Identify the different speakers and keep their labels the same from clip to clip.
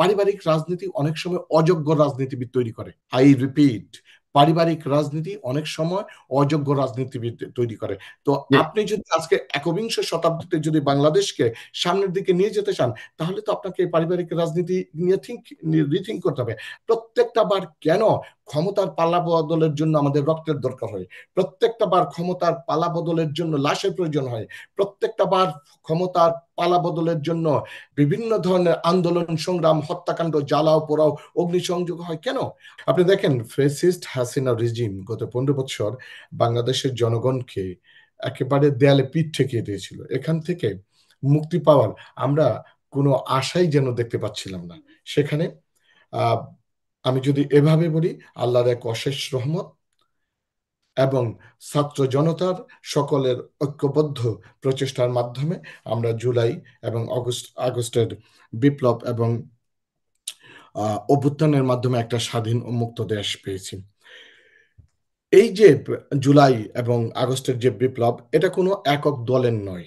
Speaker 1: পারিবারিক রাজনীতি অনেক সময় অযোগ্য রাজনীতিবিদ তৈরি করে। আই রিপিট, পারিবারিক রাজনীতি অনেক সময় অযোগ্য রাজনীতিবিদ তৈরি করে। তো আপনি যদি আজকে একবিংশ শতাব্দীতে যদি বাংলাদেশকে সামনের দিকে নিয়ে যেতে চান, তাহলে তো আপনাকে পারিবারিক রাজনীতি নিয়ে রিথিঙ্ক করতে হবে। প্রত্যেকটা বার কেন ক্ষমতার পালা বদলের জন্য আমাদের রক্তের দরকার হয়, প্রত্যেকটা বার ক্ষমতার পালা বদলের জন্য লাশের প্রয়োজন হয়, প্রত্যেকটা বার ক্ষমতার পালা বদলের জন্য বিভিন্ন ধরনের আন্দোলন সংগ্রাম, হত্যাকাণ্ড, জ্বালাও পোড়াও, অগ্নিসংযোগ হয় কেন? আপনি দেখেন, ফ্যাসিস্ট হাসিনা রিজিম গত 15 বছর বাংলাদেশের জনগণকে একেবারে দেয়ালে পিঠ ঠেকিয়ে দিয়েছিল। এখান থেকে মুক্তি পাওয়ার আমরা কোনো আশাই যেন দেখতে পাচ্ছিলাম না। সেখানে আহ আমি যদি এভাবে বলি, আল্লাহর এক অশেষ রহমত এবং ছাত্র জনতার সকলের ঐক্যবদ্ধ প্রচেষ্টার মাধ্যমে আমরা জুলাই এবং আগস্টের বিপ্লব এবং অভ্যুত্থানের মাধ্যমে একটা স্বাধীন ও মুক্ত দেশ পেয়েছি। এই যে জুলাই এবং আগস্টের যে বিপ্লব, এটা কোনো একক দলের নয়,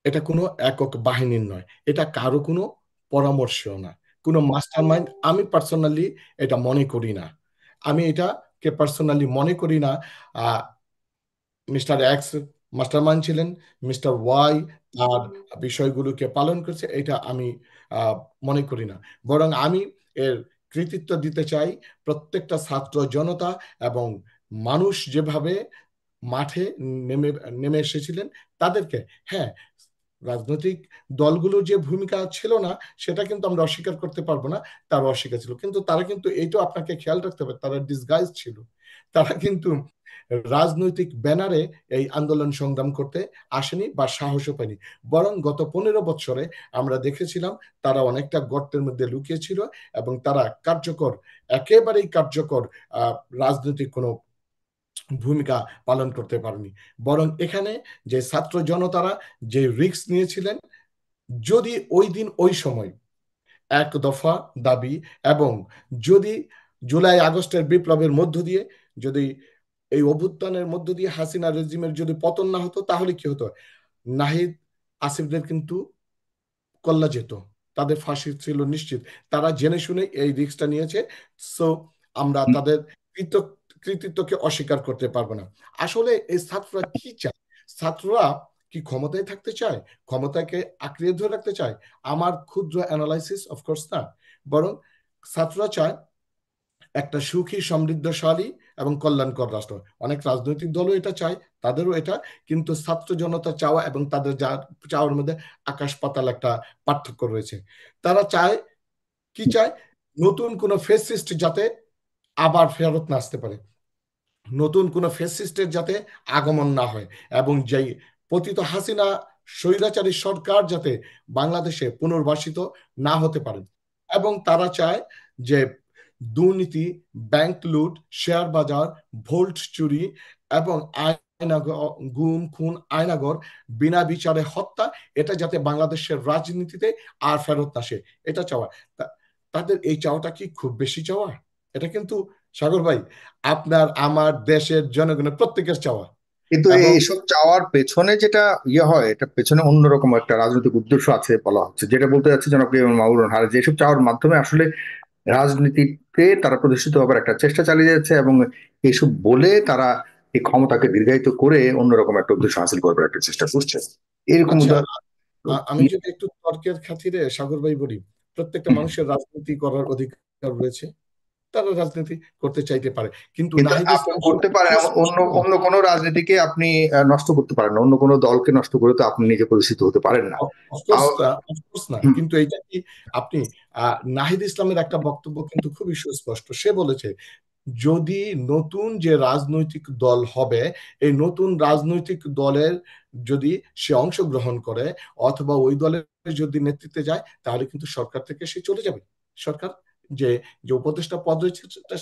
Speaker 1: এটা কোনো একক বাহিনীর নয়, এটা কারো কোনো পরামর্শও না, কোনো মাস্টার মাইন্ড আমি পার্সোনালি এটা মনে করি না। আমি এটাকে পার্সোনালি মনে করি না মিস্টার এক্স মাস্টার মাইন্ড ছিলেন, মিস্টার ওয়াই তার বিষয়গুলোকে পালন করছে, এটা আমি আহ, মনে করি না। বরং আমি এর কৃতিত্ব দিতে চাই প্রত্যেকটা ছাত্র জনতা এবং মানুষ যেভাবে মাঠে নেমে নেমে এসেছিলেন তাদেরকে। হ্যাঁ, রাজনৈতিক দলগুলোর যে ভূমিকা ছিল না সেটা কিন্তু আমরা অস্বীকার করতে পারবো না, তারা অস্বীকার ছিল, কিন্তু তারা কিন্তু এইটাও আপনাকে খেয়াল রাখতে হবে, তারা ডিসগাইজ ছিল। তারা কিন্তু রাজনৈতিক ব্যানারে এই আন্দোলন সংগ্রাম করতে আসেনি বা সাহসও পায়নি, বরং গত 15 বছরে আমরা দেখেছিলাম তারা অনেকটা গর্তের মধ্যে লুকিয়েছিল এবং তারা কার্যকর, একেবারেই কার্যকর রাজনৈতিক কোনো ভূমিকা পালন করতে পারেনি। বরং এখানে যে ছাত্র জনতারা যে রিস্ক নিয়েছিলেন, যদি ওই দিন ওই সময় এক দফা দাবি এবং যদি জুলাই আগস্টের বিপ্লবের মধ্য দিয়ে যদি এই অভ্যুত্থানের মধ্য দিয়ে হাসিনা রেজিমের যদি পতন না হতো, তাহলে কি হতো? নাহিদ আসিফদের কিন্তু কল্লা যেত, তাদের ফাঁসি ছিল নিশ্চিত। তারা জেনে শুনে এই রিস্কটা নিয়েছে। সো আমরা তাদের কৃতিত্বকে অস্বীকার করতে পারবো না। আসলে এই ছাত্ররা কি চায়? ছাত্ররা কি ক্ষমতায় থাকতে চায়, ক্ষমতাকে আঁকড়িয়ে ধরে রাখতে চায়? আমার ক্ষুদ্র অ্যানালাইসিস, অফকোর্স না। বরং ছাত্ররা চায় একটা সুখী, সমৃদ্ধশালী এবং কল্যাণকর রাষ্ট্র। অনেক রাজনৈতিক দলও এটা চায়, তাদেরও এটা, কিন্তু ছাত্র জনতা চাওয়া এবং তাদের যা চাওয়ার মধ্যে আকাশ পাতাল একটা পার্থক্য রয়েছে। তারা চায়, কি চায়? নতুন কোন ফেসিস্ট যাতে আবার ফেরত না আসতে পারে, নতুন কোন ফেসিস্টের যাতে আগমন না হয়, এবং যেই পতিত হাসিনা স্বৈরাচারী সরকার যাতে বাংলাদেশে পুনর্বাসিত না হতে পারে। এবং তারা চায় যে দুর্নীতি, ব্যাংক লুট, শেয়ার বাজার, ভোল্ট চুরি এবং গুম খুন, আয়নাগর, বিনা বিচারে হত্যা, এটা যাতে বাংলাদেশের রাজনীতিতে আর ফেরত আসে, এটা চাওয়া। তাদের এই চাওয়াটা কি খুব বেশি চাওয়া? এটা কিন্তু, সাগর ভাই, আপনার আমার দেশের জনগণের প্রত্যেকের চাওয়া।
Speaker 2: কিন্তু
Speaker 1: এবং
Speaker 2: এইসব চাওয়ার পেছনে যেটা হয়, এটা পেছনে অন্যরকম একটা রাজনৈতিক উদ্দেশ্য আছে বলা হচ্ছে, যেটা বলতে যাচ্ছে জনাব মাহবুবুর হার, যে এসব চাওয়ার মাধ্যমে আসলে রাজনীতিতে তারা প্রতিষ্ঠিত হবার একটা চেষ্টা চালিয়ে যাচ্ছে, এবং এইসব বলে তারা এই ক্ষমতাকে দীর্ঘায়িত করে অন্যরকম একটা উদ্দেশ্য হাসিল করবার একটা চেষ্টা করছে, এরকম
Speaker 1: আচ্ছা,
Speaker 2: উদাহরণ।
Speaker 1: আমি যদি একটু তর্কের খাতিরে সাগর ভাই বলি, প্রত্যেকটা মানুষের রাজনীতি করার অধিকার রয়েছে, তারা রাজনীতি করতে চাইতে পারে, কিন্তু
Speaker 2: কিন্তু
Speaker 1: নাহিদ
Speaker 2: আপনি
Speaker 1: ইসলাম
Speaker 2: করতে পারেন অন্য অন্য কোনো রাজনীতিকে আপনি নষ্ট করতে পারেন না, অন্য কোনো দলকে নষ্ট করে তো আপনি নিজে প্রতিষ্ঠিত হতে পারেন না।
Speaker 1: অফকোর্স
Speaker 2: তাও
Speaker 1: অফকোর্স না,
Speaker 2: হুম,
Speaker 1: কিন্তু এইটা কি আপনি নাহিদ ইসলামের একটা বক্তব্য কিন্তু খুবই সুস্পষ্ট। সে বলেছে যদি নতুন যে রাজনৈতিক দল হবে, এই নতুন রাজনৈতিক দলের যদি সে অংশগ্রহণ করে অথবা ওই দলের যদি নেতৃত্বে যায়, তাহলে কিন্তু সরকার থেকে সে চলে যাবে। সরকার যে যে উপদেষ্টা পদ রয়েছে সেটা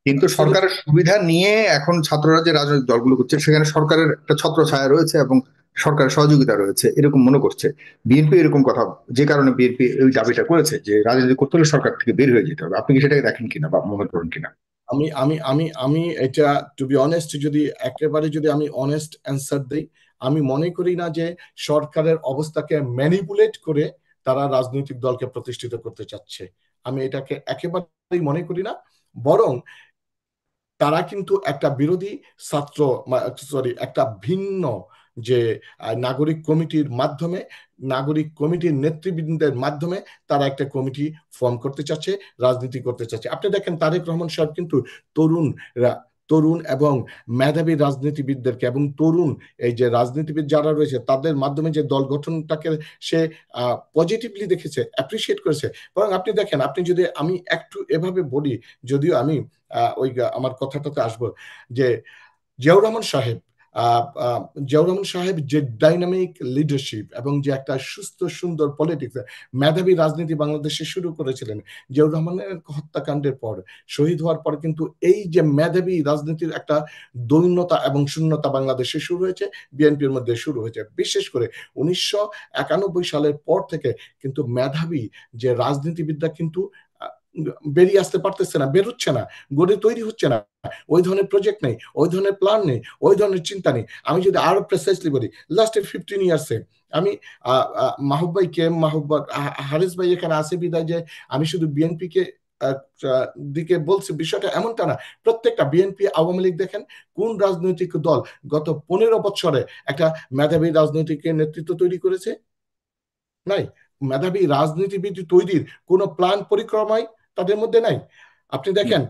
Speaker 2: কিন্তু
Speaker 1: ছেড়ে
Speaker 2: সরকারের সুবিধা নিয়ে এখন ছাত্ররা যে রাজনৈতিক দলগুলো করছে সেখানে সরকারের একটা ছত্রছায়া রয়েছে এবং সরকারের সহযোগিতা রয়েছে এরকম মনে করছে বিএনপি, এরকম কথা, যে কারণে বিএনপি ওই দাবিটা করেছে যে রাজনীতি করতে হলে সরকার থেকে বের হয়ে যেতে হবে। আপনি কি সেটাকে দেখেন কিনা বা মনে করেন কিনা?
Speaker 1: আমি আমি আমি আমি এটা, টু বি অনেস্ট, যদি একেবারে যদি আমি অনেস্ট অ্যান্সার দিই, আমি মনে করি না যে সরকারের অবস্থাকে ম্যানিপুলেট করে তারা রাজনৈতিক দলকে প্রতিষ্ঠিত করতে চাচ্ছে। আমি এটাকে একেবারেই মনে করি না। বরং তারা কিন্তু একটা বিরোধী ছাত্র, সরি, একটা ভিন্ন যে নাগরিক কমিটির মাধ্যমে, নাগরিক কমিটির নেতৃবৃন্দের মাধ্যমে তারা একটা কমিটি ফর্ম করতে চাচ্ছে, রাজনীতি করতে চাচ্ছে। আপনি দেখেন তারেক রহমান সাহেব কিন্তু তরুণ তরুণ এবং মেধাবী রাজনীতিবিদদেরকে এবং তরুণ এই যে রাজনীতিবিদ যারা রয়েছে তাদের মাধ্যমে যে দল গঠনটাকে সে পজিটিভলি দেখেছে, অ্যাপ্রিসিয়েট করেছে। বরং আপনি দেখেন, আপনি যদি, আমি একটু এভাবে বলি, যদিও আমি ওই আমার কথাটাতে আসবো, যে জিয়াউর রহমান সাহেব, আহ, আহ, জিয়াউর রহমান সাহেব যে ডাইনামিক লিডারশিপ এবং যে একটা সুস্থ সুন্দর পলিটিক্স, মেধাবী রাজনীতি বাংলাদেশে শুরু করেছিলেন জিয়াউর রহমানের হত্যাকাণ্ডের পর, শহীদ হওয়ার পর কিন্তু এই যে মেধাবী রাজনীতির একটা দৈন্যতা এবং শূন্যতা বাংলাদেশে শুরু হয়েছে, বিএনপির মধ্যে শুরু হয়েছে। বিশেষ করে 1991 সালের পর থেকে কিন্তু মেধাবী যে রাজনীতিবিদরা কিন্তু বেরিয়ে আসতে পারতেছে না, বেরোচ্ছে না, গড়ে তৈরি হচ্ছে না। ওই ধরনের প্রজেক্ট নেই, ওই ধরনের প্ল্যান নেই, ওই ধরনের চিন্তা নেই। আমি যদি আরো প্রেসাইসলি বলি, লাস্ট 15 ইয়ার্সে আমি মাহবুব ভাই, কে মাহবুব, হারিস ভাই এখানে আছে বিদায় যে আমি শুধু বিএনপি কে দিকে বলছি, বিষয়টা এমনটা না। প্রত্যেকটা বিএনপি, আওয়ামী লীগ দেখেন কোন রাজনৈতিক দল গত 15 বছরে একটা মেধাবী রাজনৈতিক নেতৃত্ব তৈরি করেছে? নাই। মেধাবী রাজনীতিবিদ তৈরির কোনো প্ল্যান পরিক্রমাই তাদের মধ্যে নাই। আপনি
Speaker 2: হুম,
Speaker 1: দেখেন,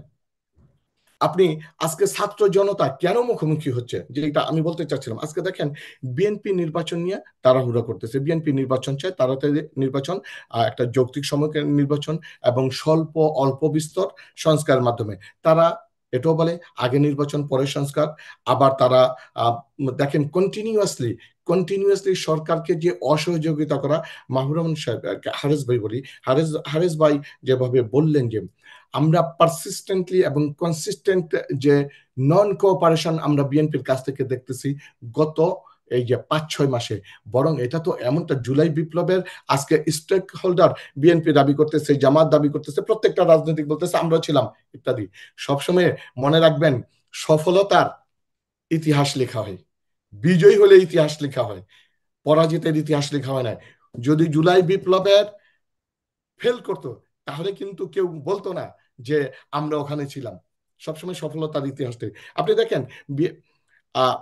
Speaker 1: আপনি আজকে ছাত্র জনতা কেন মুখোমুখি হচ্ছে, যেটা আমি বলতে চাচ্ছিলাম, আজকে দেখেন বিএনপি নির্বাচন নিয়ে তাড়াহুড়া করতেছে। বিএনপি নির্বাচন চায়, তাড়াতাড়ি নির্বাচন, একটা যৌক্তিক সময়ের নির্বাচন এবং স্বল্প অল্প বিস্তর সংস্কারের মাধ্যমে তারা এটাও বলে আগে নির্বাচন পরে সংস্কার। আবার তারা দেখেন কন্টিনিউয়াসলি কন্টিনিউয়াসলি সরকারকে যে অসহযোগিতা করা। মাহবুব রহমান সাহেব, হারেস ভাই বলি, হারেস ভাই যেভাবে বললেন যে আমরা পারসিস্টেন্টলি এবং কনসিস্টেন্ট যে নন কোঅপারেশন আমরা বিএনপির কাছ থেকে দেখতেছি গত এই যে 5-6 মাসে। বরং এটা তো এমনটা, জুলাই বিপ্লবের আজকে স্টেক হোল্ডার বিএনপি দাবি করতেছে, জামাত দাবি করতেছে, প্রত্যেকটা রাজনৈতিক বলতেছে আমরা ছিলাম ইত্যাদি। সবসময় মনে রাখবেন, সফলতার ইতিহাস লেখা হয়, বিজয়ী হলে ইতিহাস লেখা হয়, পরাজিতের ইতিহাস লেখা হয় না। যদি জুলাই বিপ্লবের ফেল করতো তাহলে কিন্তু কেউ বলতো না যে আমরা ওখানে ছিলাম। সবসময় সফলতার ইতিহাসটাই আপনি দেখেন। আহ,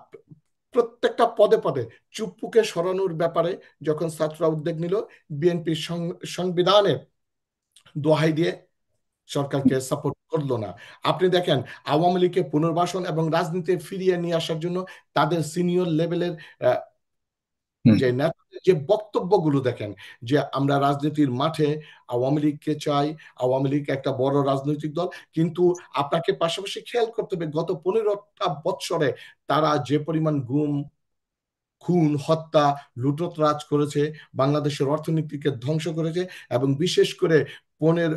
Speaker 1: প্রত্যেকটা পদে পদে চুপ্পুকে সরানোর ব্যাপারে যখন ছাত্ররা উদ্যোগ নিল, বিএনপি সংবিধানে দোহাই দিয়ে সরকারকে সাপোর্ট করলো না। আপনি দেখেন আওয়ামী লীগকে পুনর্বাসন এবং রাজনীতি ফিরিয়ে নিয়ে আসার জন্য তাদের সিনিয়র লেভেলের
Speaker 2: হুম।
Speaker 1: যে নেতাদের যে বক্তব্যগুলো দেখেন, যে আমরা রাজনীতির মাঠে আওয়ামী লীগকে চাই, আওয়ামী লীগ একটা বড় রাজনৈতিক দল, কিন্তু আপনাকে পাশাপাশি খেয়াল করতে হবে গত 15টা বৎসরে তারা যে পরিমাণ গুম, খুন, হত্যা, লুটতরাজ করেছে, বাংলাদেশের অর্থনীতিকে ধ্বংস করেছে। এবং বিশেষ করে 15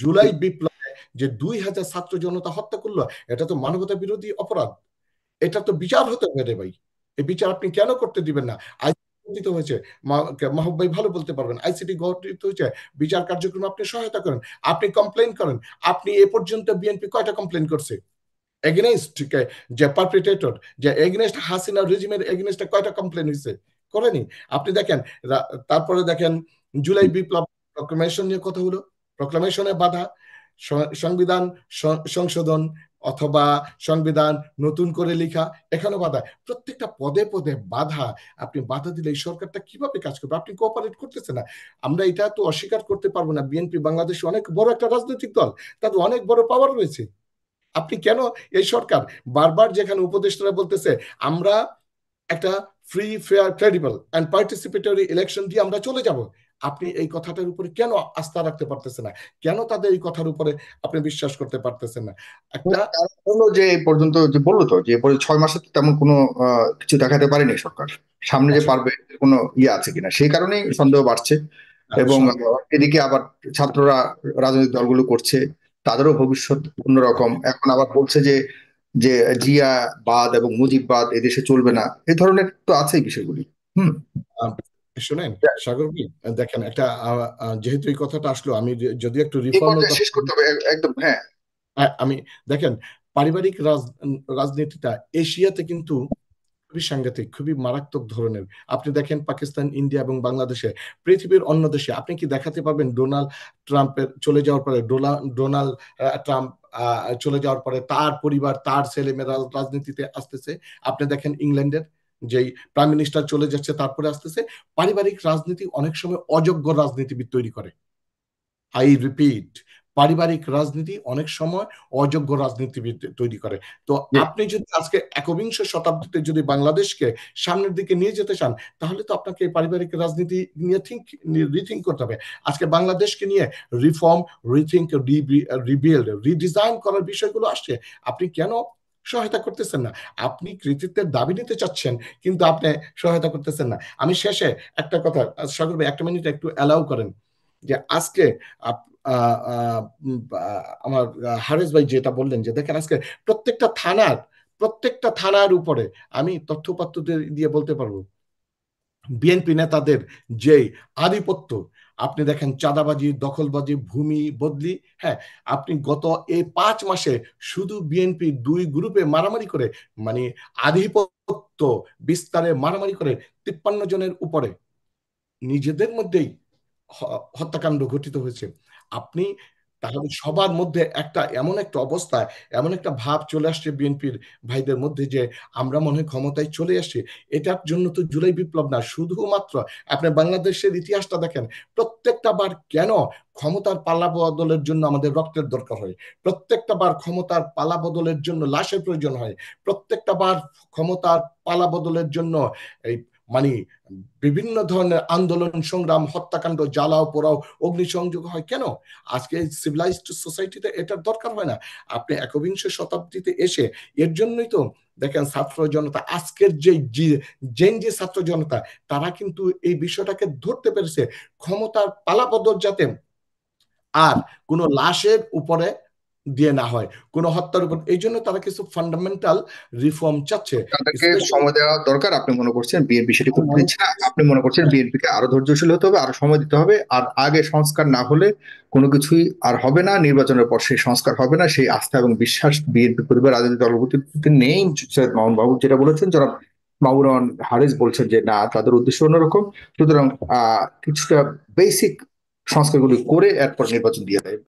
Speaker 1: জুলাই বিপ্লবে যে 2000 ছাত্র জনতা হত্যা করলো, এটা তো মানবতা বিরোধী অপরাধ। এটা তো বিচার হতে হবে রে ভাই। এই বিচার আপনি কেন করতে দিবেন না? আইসিটি গঠিত হয়েছে, মাহবুব ভাই ভালো বলতে পারবেন, আইসিটি গঠিত হয়েছে, বিচার কার্যক্রমে আপনি সহায়তা করেন, আপনি কমপ্লেন করেন। আপনি এ পর্যন্ত বিএনপি কয়টা কমপ্লেন করছে এগেনস্ট যে পারপিটেটর, যে এগেনস্ট হাসিনা রেজিমের এগেনস্টে কয়টা কমপ্লেন হয়েছে? করেনি। আপনি দেখেন, তারপরে দেখেন জুলাই বিপ্লব প্রক্লামেশন নিয়ে কথা হলো, প্রক্লামেশনে বাধা, সংবিধান সংশোধন অথবা সংবিধান নতুন করে লেখা, এখানে বাধা, প্রত্যেকটা পদে পদে বাধা। আপনি বাধা দিলে এই সরকারটা কিভাবে কাজ করবে? আপনি কোঅপারেট করতেছে না। আমরা এটা তো অস্বীকার করতে পারবো না, বিএনপি বাংলাদেশে অনেক বড় একটা রাজনৈতিক দল, তাদের অনেক বড় পাওয়ার রয়েছে। আপনি কেন, এই সরকার বারবার যেখানে উপদেষ্টারা বলতেছে আমরা একটা free, fair, credible and participatory election দিয়ে আমরা চলে যাব, আপনি এই কথাটার উপরে কেন আস্থা রাখতে পারতেছেন না? কেন তাদের এই কথার উপরে আপনি বিশ্বাস করতে পারতেছেন না? একটা
Speaker 2: তারা বললো যে এই পর্যন্ত, যে বললো তো যে পরে 6 মাসে তো তেমন কোনো কিছু দেখাতে পারেনি সরকার। সামনে যে
Speaker 1: আসলে
Speaker 2: পারবে কোনো ইয়ে আছে কিনা সেই কারণেই সন্দেহ বাড়ছে। এবং এদিকে আবার ছাত্ররা রাজনৈতিক দলগুলো করছে, তাদেরও ভবিষ্যৎ অন্যরকম। এখন আবার বলছে যে যে জিয়া বাদ এবং মুজিববাদ এদেশে চলবে না, এই ধরনের তো আছেই বিষয়গুলি। হুম।
Speaker 1: আহ, শুনেন সাগর ভাই, দেখেন একটা যেহেতু এই কথাটা আসলো, আমি যদি একটু
Speaker 2: এই
Speaker 1: রিফর্মের
Speaker 2: পর্যায়ে
Speaker 1: কথা
Speaker 2: শেষ করতে হবে একদম, হ্যাঁ।
Speaker 1: আমি দেখেন পারিবারিক রাজনীতিটা এশিয়াতে কিন্তু খুবই সাংঘাতিক, খুবই মারাত্মক ধরনের। আপনি দেখেন পাকিস্তান, ইন্ডিয়া এবং বাংলাদেশে, পৃথিবীর অন্য দেশে আপনি কি দেখাতে পারবেন ডোনাল্ড ট্রাম্পের চলে যাওয়ার পরে, ডোনাল্ড ট্রাম্প চলে যাওয়ার পরে তার পরিবার, তার ছেলেমেয়েরা রাজনীতিতে আসতেছে? আপনি দেখেন ইংল্যান্ডের যেই প্রাইম মিনিস্টার চলে যাচ্ছে তারপরে আসতেছে। পারিবারিক রাজনীতি অনেক সময় অযোগ্য রাজনীতিবিদ তৈরি করে। আই রিপিট, পারিবারিক রাজনীতি অনেক সময় অযোগ্য রাজনীতিবিদ তৈরি করে। তো
Speaker 2: যে
Speaker 1: আপনি যদি আজকে একবিংশ শতাব্দীতে যদি বাংলাদেশকে সামনের দিকে নিয়ে যেতে চান, তাহলে তো আপনাকে পারিবারিক রাজনীতি নিয়ে রিথিঙ্ক করতে হবে। আজকে বাংলাদেশকে নিয়ে রিফর্ম, রিথিঙ্ক, রিবিল্ড, রিডিজাইন করার বিষয়গুলো আসছে। আপনি কেন সহায়তা করতেছেন না? আপনি কৃতিত্বের দাবি নিতে চাচ্ছেন, কিন্তু আপনি সহায়তা করতেছেন না। আমি শেষে একটা কথা, সাগর ভাই, একটা মিনিট একটু অ্যালাউ করেন, যে আজকে আমার হারেস ভাই যেটা বললেন, যে দেখেন আজকে প্রত্যেকটা থানার উপরে আমি তথ্যপাত্র দিয়ে বলতে পারবো বিএনপি নেতাদের যে আধিপত্য। আপনি দেখেন চাঁদাবাজি, দখলবাজি, ভূমি বদলি। হ্যাঁ, আপনি গত এই 5 মাসে শুধু বিএনপি দুই গ্রুপে মারামারি করে, মানে আধিপত্য বিস্তারে মারামারি করে 53 জনের উপরে নিজেদের মধ্যেই হত্যাকাণ্ড ঘটিত হয়েছে। আপনি তাহলে সবার মধ্যে এমন একটা অবস্থা, এমন একটা ভাব চলে আসছে বিএনপির ভাইদের মধ্যে, যে আমরা মনে হয় ক্ষমতায় চলে আসছি। এটার জন্য তো জুলাই বিপ্লব না, শুধুমাত্র আপনি বাংলাদেশের ইতিহাসটা দেখেন, প্রত্যেকটা বার কেন ক্ষমতার পালা বদলের জন্য আমাদের রক্তের দরকার হয়, প্রত্যেকটা বার ক্ষমতার পালা বদলের জন্য লাশের প্রয়োজন হয়, প্রত্যেকটা বার ক্ষমতার পালা বদলের জন্য এই মানে বিভিন্ন ধরনের আন্দোলন, সংগ্রাম, হত্যাকাণ্ড, জ্বালাও পোড়াও, অগ্নিসংযোগ হয় কেন? আজকে সিভিলাইজড সোসাইটিতে এটার দরকার হয় না। আপনি একবিংশ শতাব্দীতে এসে, এর জন্যই তো দেখেন ছাত্র জনতা, আজকের যে ছাত্র জনতা, তারা কিন্তু এই বিষয়টাকে ধরতে পেরেছে, ক্ষমতার পালাবদল যাতে আর কোনো লাশের উপরে দিয়ে না হয়, কোনো হত্যার উপর। এই জন্য তারা কিছু ফান্ডামেন্টাল রিফর্ম চাচ্ছে।
Speaker 2: তাদেরকে
Speaker 1: স্পেশালি
Speaker 2: সময় দেওয়া দরকার। আপনি মনে করছেন বিএনপি সেটি করতে দিচ্ছে না, আপনি মনে করছেন বিএনপি কে আরো ধৈর্যশীল হতে হবে, আরো সময় দিতে হবে, আর আগে সংস্কার না হলে কোনো কিছুই আর হবে না, নির্বাচনের পর সেই সংস্কার হবে না, সেই আস্থা এবং বিশ্বাস বিএনপি পরিবার রাজনৈতিক দলগুলোতে নেই। সৈয়দ মামুন বাবু যেটা বলেছেন, যারা মামুন রহমান হারিস বলছেন যে না, তাদের উদ্দেশ্য অন্যরকম। সুতরাং কিছুটা বেসিক সংস্কারগুলি করে এরপর নির্বাচন দিয়ে দেয়।